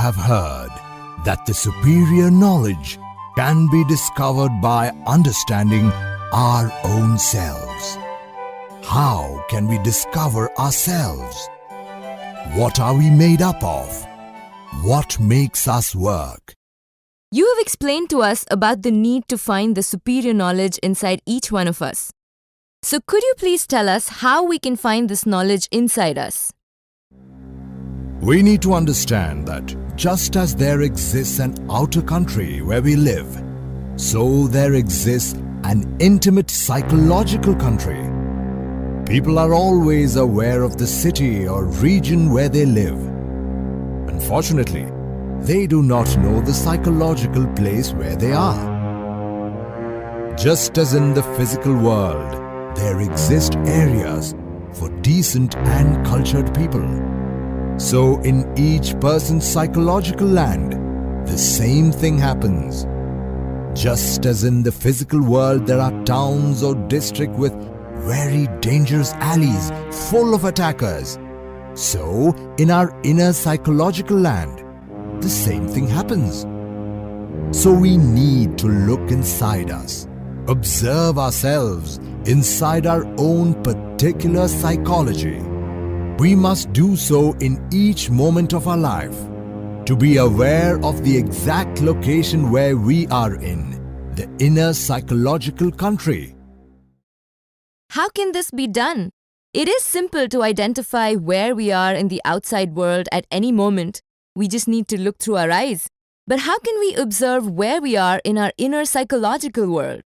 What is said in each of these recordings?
have heard that the superior knowledge can be discovered by understanding our own selves. How can we discover ourselves? What are we made up of? What makes us work? You have explained to us about the need to find the superior knowledge inside each one of us. So could you please tell us how we can find this knowledge inside us? We need to understand that just as there exists an outer country where we live, so there exists an intimate psychological country. People are always aware of the city or region where they live. Unfortunately, they do not know the psychological place where they are. Just as in the physical world, there exist areas for decent and cultured people. So in each person's psychological land, the same thing happens. Just as in the physical world there are towns or districts with very dangerous alleys full of attackers, so in our inner psychological land, the same thing happens. So we need to look inside us, observe ourselves inside our own particular psychology. We must do so in each moment of our life to be aware of the exact location where we are in, the inner psychological country. How can this be done? It is simple to identify where we are in the outside world at any moment. We just need to look through our eyes. But how can we observe where we are in our inner psychological world?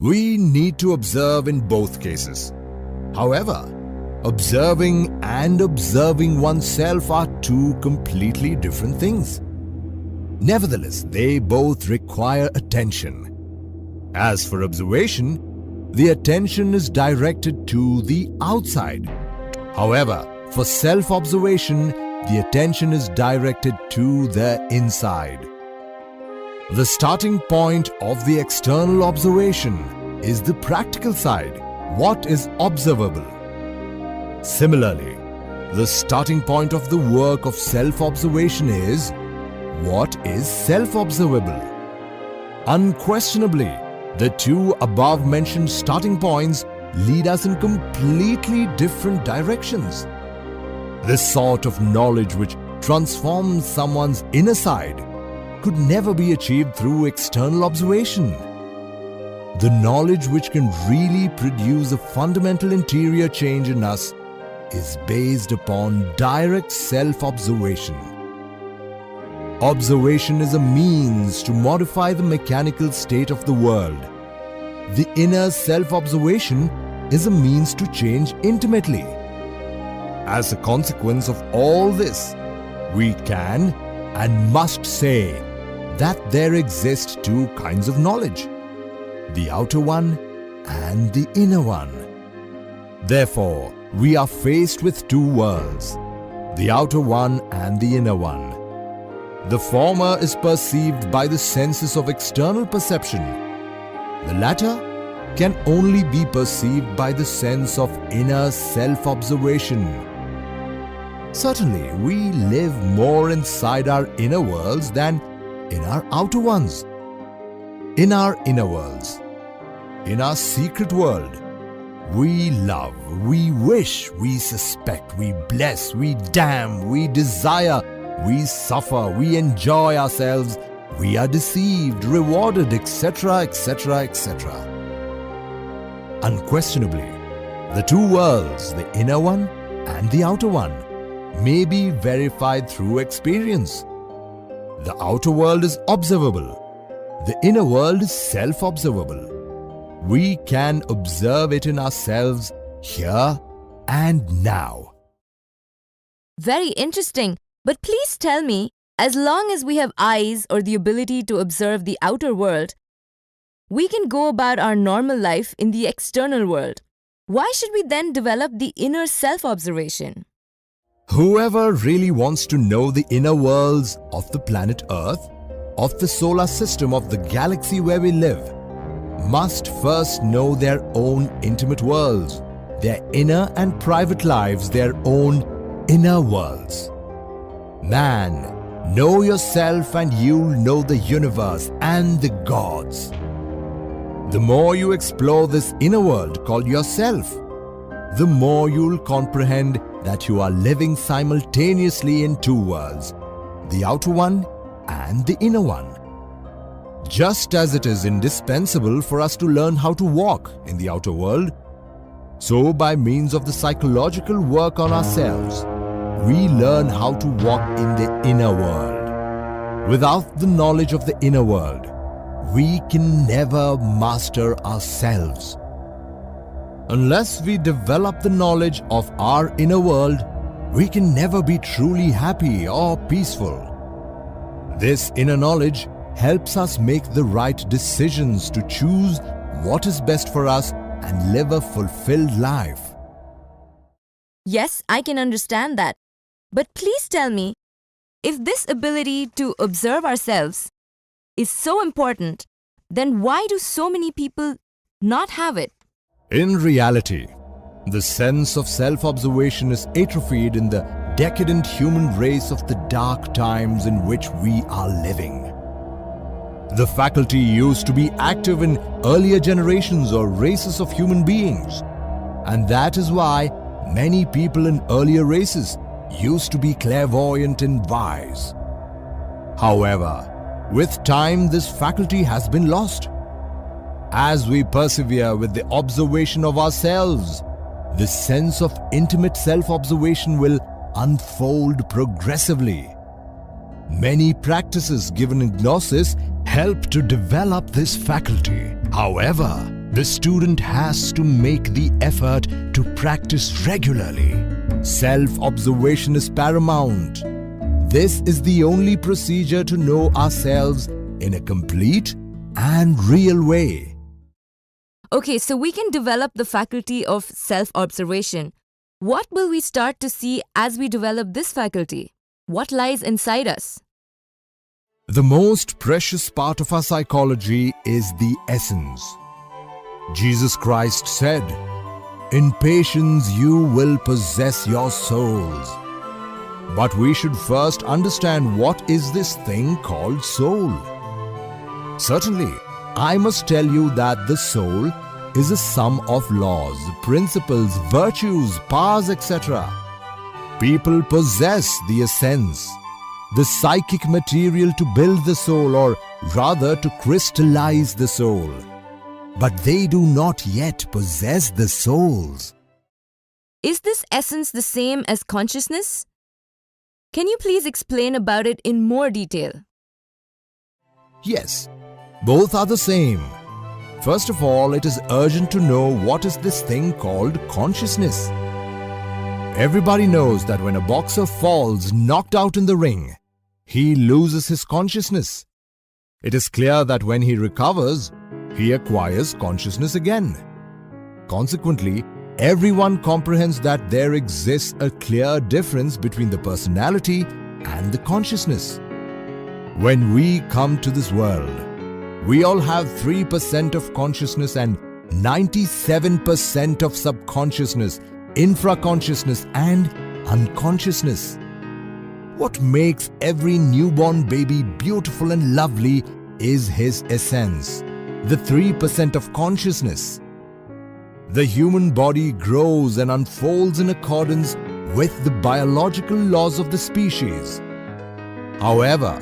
We need to observe in both cases. However, observing and observing oneself are two completely different things. Nevertheless, they both require attention. As for observation, the attention is directed to the outside. However, for self-observation, the attention is directed to the inside. The starting point of the external observation is the practical side, what is observable. Similarly, the starting point of the work of self-observation is what is self-observable. Unquestionably, the two above-mentioned starting points lead us in completely different directions. This sort of knowledge which transforms someone's inner side could never be achieved through external observation. The knowledge which can really produce a fundamental interior change in us is based upon direct self-observation. Observation is a means to modify the mechanical state of the world. The inner self-observation is a means to change intimately. As a consequence of all this, we can and must say that there exist two kinds of knowledge, the outer one and the inner one. Therefore, we are faced with two worlds, the outer one and the inner one. The former is perceived by the senses of external perception. The latter can only be perceived by the sense of inner self-observation. Certainly, we live more inside our inner worlds than in our outer ones. In our inner worlds, in our secret world, we love, we wish, we suspect, we bless, we damn, we desire, we suffer, we enjoy ourselves, we are deceived, rewarded, etc., etc., etc. Unquestionably, the two worlds, the inner one and the outer one, may be verified through experience. The outer world is observable. The inner world is self-observable. We can observe it in ourselves here and now. Very interesting. But please tell me, as long as we have eyes or the ability to observe the outer world, we can go about our normal life in the external world. Why should we then develop the inner self-observation? Whoever really wants to know the inner worlds of the planet Earth, of the solar system, of the galaxy where we live, must first know their own intimate worlds, their inner and private lives, their own inner worlds. Man Know yourself and you'll know the universe and the gods. The more you explore this inner world called yourself, the more you'll comprehend that you are living simultaneously in two worlds, the outer one and the inner one. Just as it is indispensable for us to learn how to walk in the outer world, so by means of the psychological work on ourselves, we learn how to walk in the inner world. Without the knowledge of the inner world, we can never master ourselves. Unless we develop the knowledge of our inner world, we can never be truly happy or peaceful. This inner knowledge helps us make the right decisions to choose what is best for us and live a fulfilled life. Yes, I can understand that. But please tell me, if this ability to observe ourselves is so important, then why do so many people not have it? In reality, the sense of self-observation is atrophied in the decadent human race of the dark times in which we are living. The faculty used to be active in earlier generations or races of human beings, and that is why many people in earlier races used to be clairvoyant and wise. However, with time this faculty has been lost. As we persevere with the observation of ourselves, the sense of intimate self-observation will unfold progressively. Many practices given in Gnosis help to develop this faculty. However, the student has to make the effort to practice regularly. Self-observation is paramount. This is the only procedure to know ourselves in a complete and real way. Okay, so we can develop the faculty of self-observation. What will we start to see as we develop this faculty? What lies inside us? The most precious part of our psychology is the essence. Jesus Christ said, "In patience you will possess your souls." But we should first understand what is this thing called soul. Certainly, I must tell you that the soul is a sum of laws, principles, virtues, powers, etc. People possess the essence, the psychic material to build the soul, or rather to crystallize the soul. But they do not yet possess the souls. Is this essence the same as consciousness? Can you please explain about it in more detail? Yes, both are the same. First of all, it is urgent to know what is this thing called consciousness. Everybody knows that when a boxer falls knocked out in the ring, he loses his consciousness. It is clear that when he recovers, he acquires consciousness again. Consequently, everyone comprehends that there exists a clear difference between the personality and the consciousness. When we come to this world, we all have 3% of consciousness and 97% of subconsciousness, infraconsciousness and unconsciousness. What makes every newborn baby beautiful and lovely is his essence, the 3% of consciousness. The human body grows and unfolds in accordance with the biological laws of the species. However,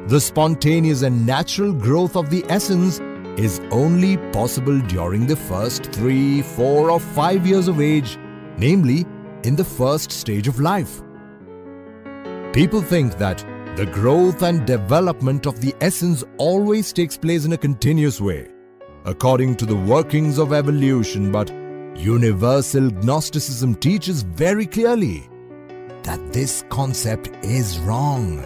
the spontaneous and natural growth of the essence is only possible during the first 3, 4 or 5 years of age, namely in the first stage of life. People think that the growth and development of the essence always takes place in a continuous way, according to the workings of evolution, but universal Gnosticism teaches very clearly that this concept is wrong.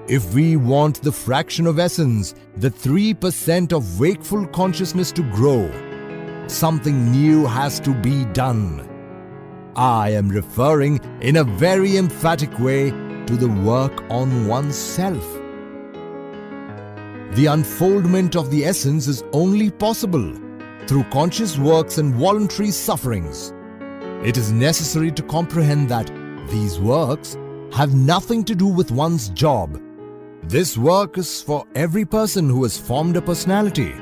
If we want the fraction of essence, the 3% of wakeful consciousness to grow, something new has to be done. I am referring in a very emphatic way to the work on oneself. The unfoldment of the essence is only possible through conscious works and voluntary sufferings. It is necessary to comprehend that these works have nothing to do with one's job. This work is for every person who has formed a personality.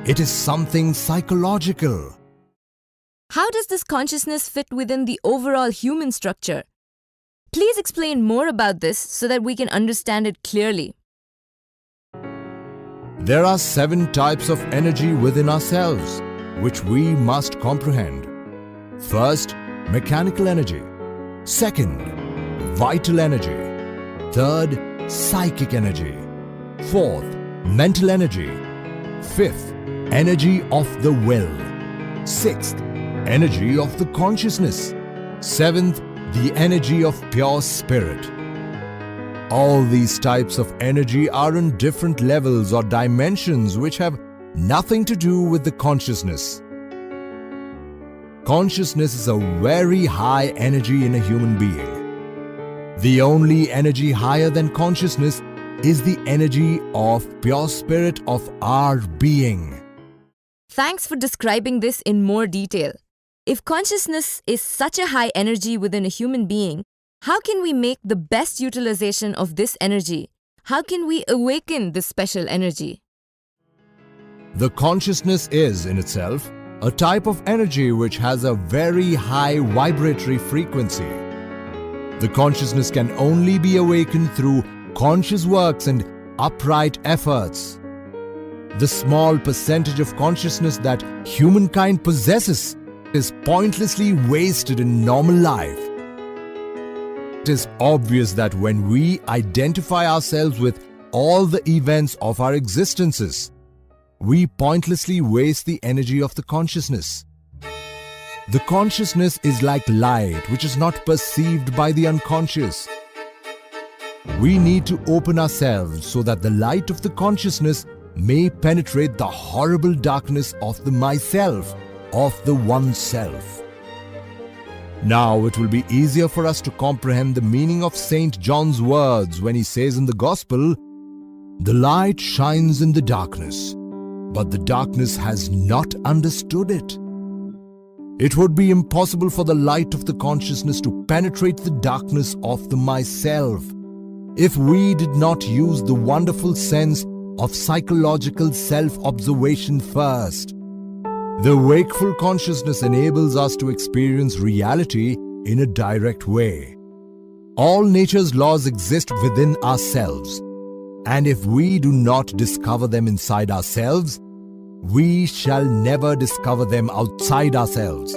It is something psychological. How does this consciousness fit within the overall human structure? Please explain more about this so that we can understand it clearly. There are 7 types of energy within ourselves, which we must comprehend. First, mechanical energy. Second, vital energy. Third, psychic energy. Fourth, mental energy. Fifth, energy of the will. Sixth, energy of the consciousness. Seventh, the energy of pure spirit. All these types of energy are in different levels or dimensions which have nothing to do with the consciousness. Consciousness is a very high energy in a human being. The only energy higher than consciousness is the energy of pure spirit of our being. Thanks for describing this in more detail. If consciousness is such a high energy within a human being, how can we make the best utilization of this energy? How can we awaken this special energy? The consciousness is, in itself, a type of energy which has a very high vibratory frequency. The consciousness can only be awakened through conscious works and upright efforts. The small percentage of consciousness that humankind possesses is pointlessly wasted in normal life. It is obvious that when we identify ourselves with all the events of our existences, we pointlessly waste the energy of the consciousness. The consciousness is like light which is not perceived by the unconscious. We need to open ourselves so that the light of the consciousness may penetrate the horrible darkness of the myself, of the oneself. Now it will be easier for us to comprehend the meaning of Saint John's words when he says in the Gospel, "The light shines in the darkness, but the darkness has not understood it." It would be impossible for the light of the consciousness to penetrate the darkness of the myself if we did not use the wonderful sense of psychological self-observation first. The wakeful consciousness enables us to experience reality in a direct way. All nature's laws exist within ourselves, and if we do not discover them inside ourselves, we shall never discover them outside ourselves.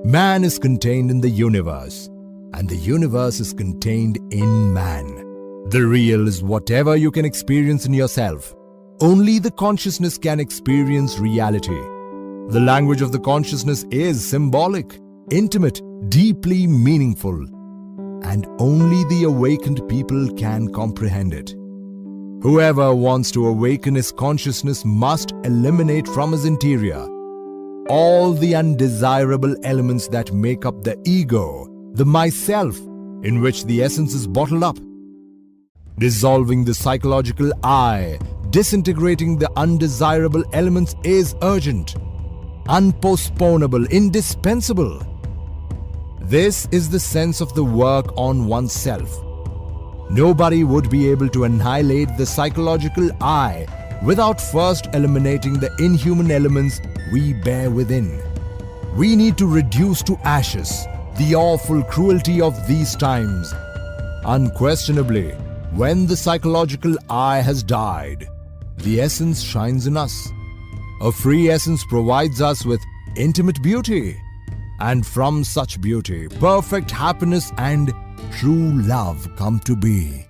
Man is contained in the universe, and the universe is contained in man. The real is whatever you can experience in yourself. Only the consciousness can experience reality. The language of the consciousness is symbolic, intimate, deeply meaningful, and only the awakened people can comprehend it. Whoever wants to awaken his consciousness must eliminate from his interior all the undesirable elements that make up the ego, the myself, in which the essence is bottled up. Dissolving the psychological I, disintegrating the undesirable elements is urgent, unpostponable, indispensable. This is the sense of the work on oneself. Nobody would be able to annihilate the psychological I without first eliminating the inhuman elements we bear within. We need to reduce to ashes the awful cruelty of these times. Unquestionably, when the psychological I has died, the essence shines in us. A free essence provides us with intimate beauty, and from such beauty, perfect happiness and true love come to be.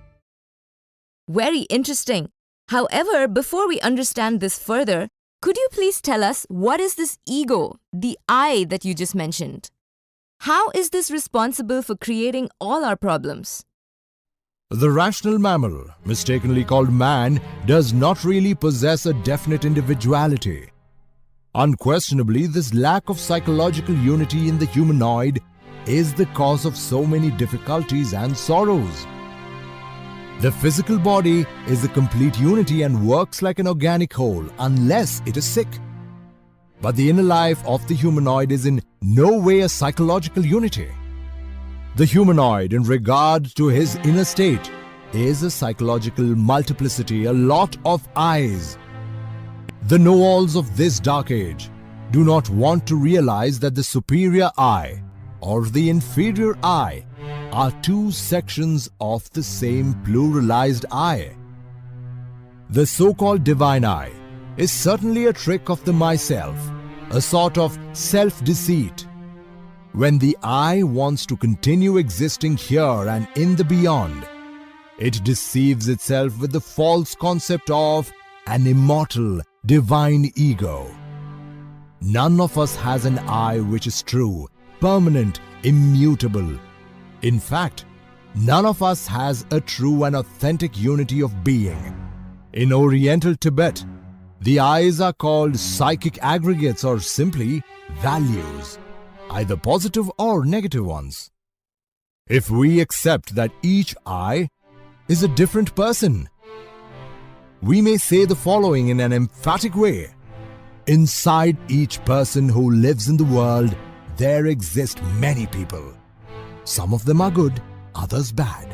Very interesting. However, before we understand this further, could you please tell us what is this ego, the I that you just mentioned? How is this responsible for creating all our problems? The rational mammal, mistakenly called man, does not really possess a definite individuality. Unquestionably, this lack of psychological unity in the humanoid is the cause of so many difficulties and sorrows. The physical body is a complete unity and works like an organic whole unless it is sick. But the inner life of the humanoid is in no way a psychological unity. The humanoid, in regard to his inner state, is a psychological multiplicity, a lot of eyes. The know-alls of this dark age do not want to realize that the superior eye or the inferior eye are two sections of the same pluralized eye. The so-called divine eye is certainly a trick of the myself, a sort of self-deceit. When the eye wants to continue existing here and in the beyond, it deceives itself with the false concept of an immortal, divine ego. None of us has an eye which is true, permanent, immutable. In fact, none of us has a true and authentic unity of being. In Oriental Tibet, the eyes are called psychic aggregates or simply values, either positive or negative ones. If we accept that each eye is a different person, we may say the following in an emphatic way. Inside each person who lives in the world, there exist many people. Some of them are good, others bad.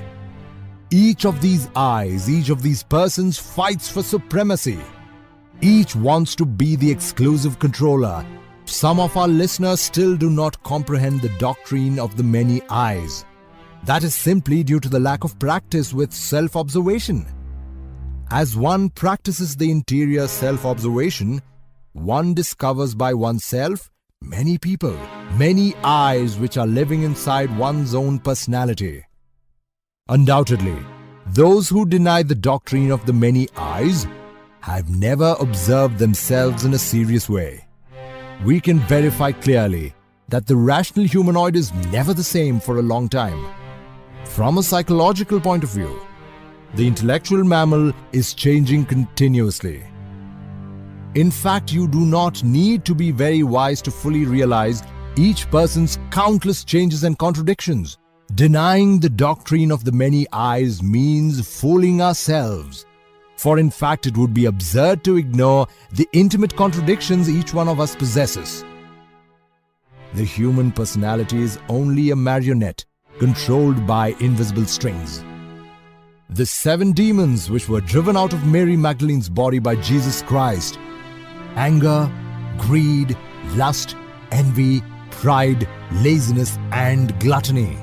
Each of these eyes, each of these persons fights for supremacy. Each wants to be the exclusive controller. Some of our listeners still do not comprehend the doctrine of the many eyes. That is simply due to the lack of practice with self-observation. As one practices the interior self-observation, one discovers by oneself many people, many eyes which are living inside one's own personality. Undoubtedly, those who deny the doctrine of the many eyes have never observed themselves in a serious way. We can verify clearly that the rational humanoid is never the same for a long time. From a psychological point of view, the intellectual mammal is changing continuously. In fact, you do not need to be very wise to fully realize each person's countless changes and contradictions. Denying the doctrine of the many eyes means fooling ourselves. For in fact, it would be absurd to ignore the intimate contradictions each one of us possesses. The human personality is only a marionette controlled by invisible strings. The 7 demons which were driven out of Mary Magdalene's body by Jesus Christ: anger, greed, lust, envy, pride, laziness, and gluttony.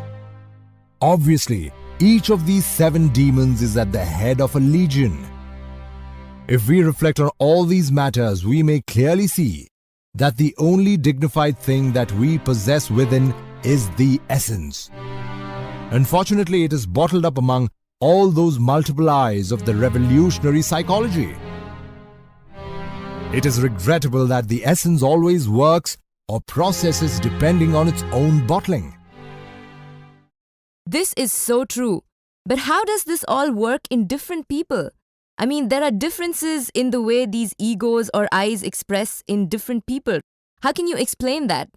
Obviously, each of these 7 demons is at the head of a legion. If we reflect on all these matters, we may clearly see that the only dignified thing that we possess within is the essence. Unfortunately, it is bottled up among all those multiple eyes of the revolutionary psychology. It is regrettable that the essence always works or processes depending on its own bottling. This is so true. But how does this all work in different people? I mean, there are differences in the way these egos or eyes express in different people. How can you explain that?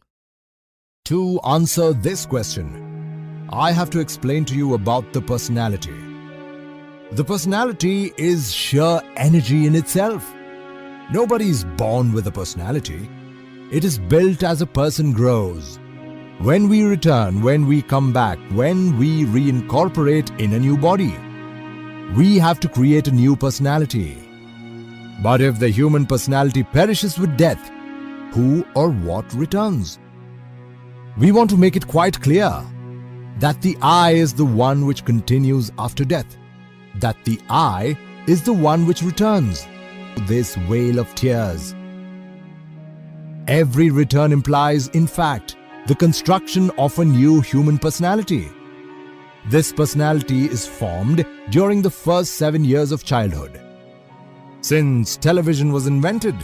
To answer this question, I have to explain to you about the personality. The personality is sheer energy in itself. Nobody is born with a personality. It is built as a person grows. When we return, when we come back, when we reincorporate in a new body, we have to create a new personality. But if the human personality perishes with death, who or what returns? We want to make it quite clear that the I is the one which continues after death, that the I is the one which returns. This vale of tears. Every return implies, in fact, the construction of a new human personality. This personality is formed during the first 7 years of childhood. Since television was invented,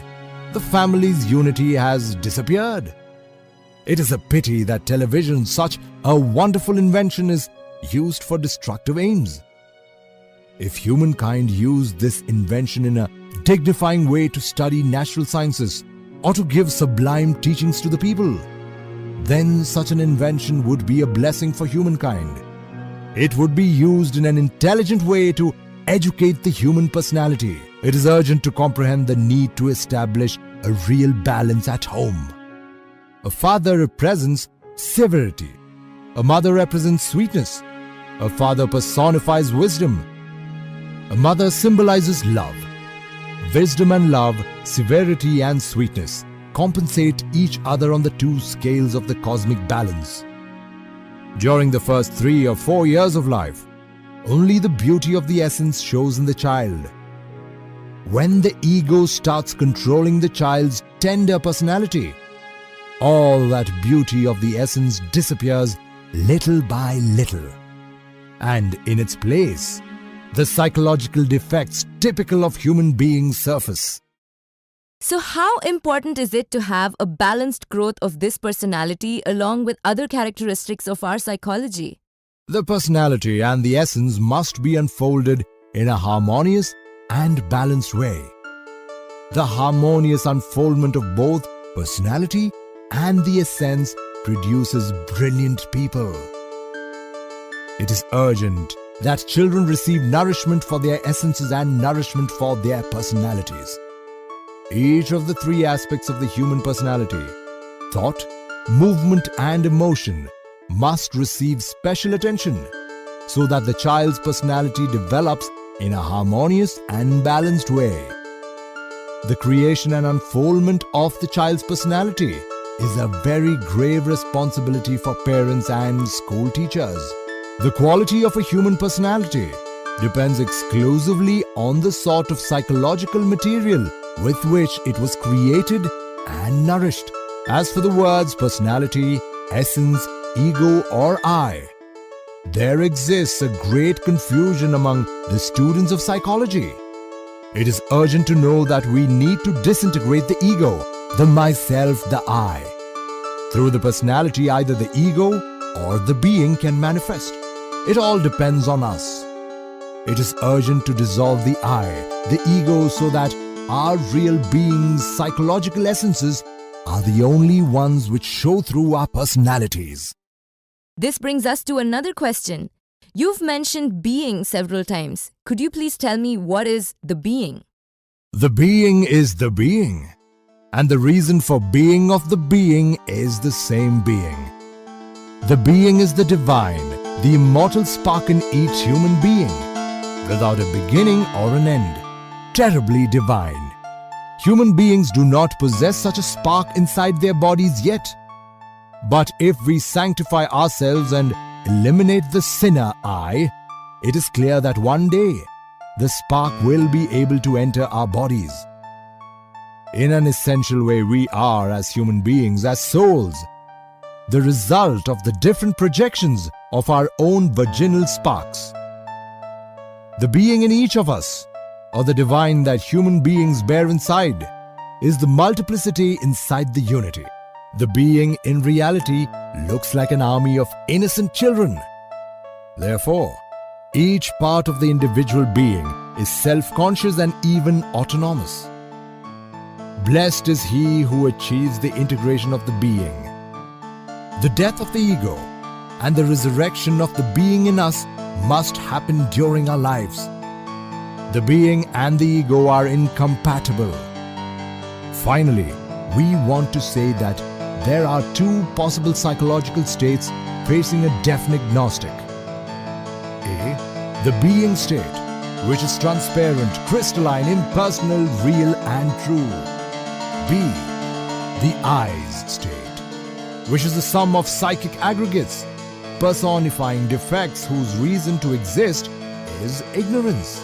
the family's unity has disappeared. It is a pity that television, such a wonderful invention, is used for destructive aims. If humankind used this invention in a dignifying way to study natural sciences or to give sublime teachings to the people, then such an invention would be a blessing for humankind. It would be used in an intelligent way to educate the human personality. It is urgent to comprehend the need to establish a real balance at home. A father represents severity. A mother represents sweetness. A father personifies wisdom. A mother symbolizes love. Wisdom and love, severity and sweetness compensate each other on the two scales of the cosmic balance. During the first 3 or 4 years of life, only the beauty of the essence shows in the child. When the ego starts controlling the child's tender personality, all that beauty of the essence disappears little by little. And in its place, the psychological defects typical of human beings surface. So how important is it to have a balanced growth of this personality along with other characteristics of our psychology? The personality and the essence must be unfolded in a harmonious and balanced way. The harmonious unfoldment of both personality and the essence produces brilliant people. It is urgent that children receive nourishment for their essences and nourishment for their personalities. Each of the 3 aspects of the human personality, thought, movement and emotion, must receive special attention so that the child's personality develops in a harmonious and balanced way. The creation and unfoldment of the child's personality is a very grave responsibility for parents and school teachers. The quality of a human personality depends exclusively on the sort of psychological material with which it was created and nourished. As for the words personality, essence, ego or I, there exists a great confusion among the students of psychology. It is urgent to know that we need to disintegrate the ego, the myself, the I. Through the personality, either the ego or the being can manifest. It all depends on us. It is urgent to dissolve the I, the ego, so that our real being's psychological essences are the only ones which show through our personalities. This brings us to another question. You've mentioned being several times. Could you please tell me what is the being? The being is the being, and the reason for being of the being is the same being. The being is the divine, the immortal spark in each human being, without a beginning or an end, terribly divine. Human beings do not possess such a spark inside their bodies yet. But if we sanctify ourselves and eliminate the sinner I, it is clear that one day the spark will be able to enter our bodies. In an essential way, we are, as human beings, as souls, the result of the different projections of our own virginal sparks. The being in each of us, or the divine that human beings bear inside, is the multiplicity inside the unity. The being in reality looks like an army of innocent children. Therefore, each part of the individual being is self-conscious and even autonomous. Blessed is he who achieves the integration of the being. The death of the ego and the resurrection of the being in us must happen during our lives. The being and the ego are incompatible. Finally, we want to say that there are 2 possible psychological states facing a definite Gnostic. A. The being state, which is transparent, crystalline, impersonal, real and true. B. The I's state, which is the sum of psychic aggregates, personifying defects whose reason to exist is ignorance.